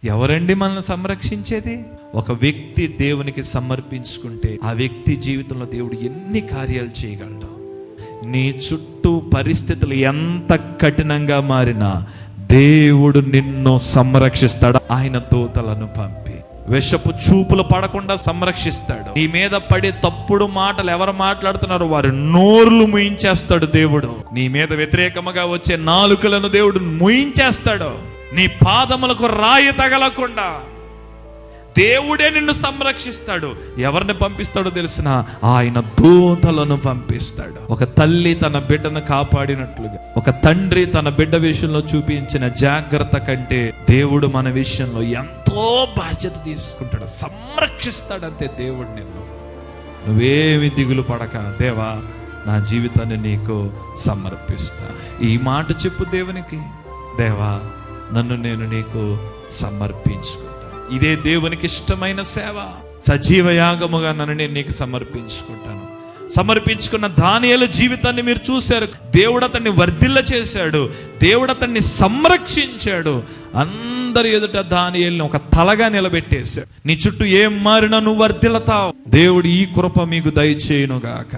ఎవరండి మనల్ని సంరక్షించేది? ఒక వ్యక్తి దేవునికి సమర్పించుకుంటే ఆ వ్యక్తి జీవితంలో దేవుడు ఎన్ని కార్యాలు చేయగలడు. నీ చుట్టూ పరిస్థితులు ఎంత కఠినంగా మారినా దేవుడు నిన్ను సంరక్షిస్తాడు. ఆయన దూతలను పంపి విషపు చూపులు పడకుండా సంరక్షిస్తాడు. నీ మీద పడే తప్పుడు మాటలు ఎవరు మాట్లాడుతున్నారో వారి నోర్లు ముయించేస్తాడు దేవుడు. నీ మీద వ్యతిరేకముగా వచ్చే నాలుకలను దేవుడు ముయించేస్తాడు. నీ పాదములకు రాయి తగలకుండా దేవుడే నిన్ను సంరక్షిస్తాడు. ఎవరిని పంపిస్తాడో తెలిసిన? ఆయన దూతలను పంపిస్తాడు. ఒక తల్లి తన బిడ్డను కాపాడినట్లుగా, ఒక తండ్రి తన బిడ్డ విషయంలో చూపించిన జాగ్రత్త కంటే దేవుడు మన విషయంలో ఎంతో బాధ్యత తీసుకుంటాడు, సంరక్షిస్తాడు. అంతే దేవుడు నిన్ను. నువ్వేమి దిగులు పడక, దేవా నా జీవితాన్ని నీకు సమర్పిస్తా. ఈ మాట చెప్పు దేవునికి, దేవా నన్ను నేను నీకు సమర్పించుకుంటా. ఇదే దేవునికి ఇష్టమైన సేవ. సజీవ యాగముగా నన్ను నేను నీకు సమర్పించుకుంటాను. సమర్పించుకున్న దానియేలు జీవితాన్ని మీరు చూశారు. దేవుడు అతన్ని వర్ధిల్ల చేశాడు, దేవుడు అతన్ని సంరక్షించాడు. అందరి ఎదుట దానియేలుని ఒక తలగా నిలబెట్టేశాడు. నీ చుట్టూ ఏం మారినా నువ్వు వర్ధిల్లతావు. దేవుడు ఈ కృప మీకు దయచేయునుగాక.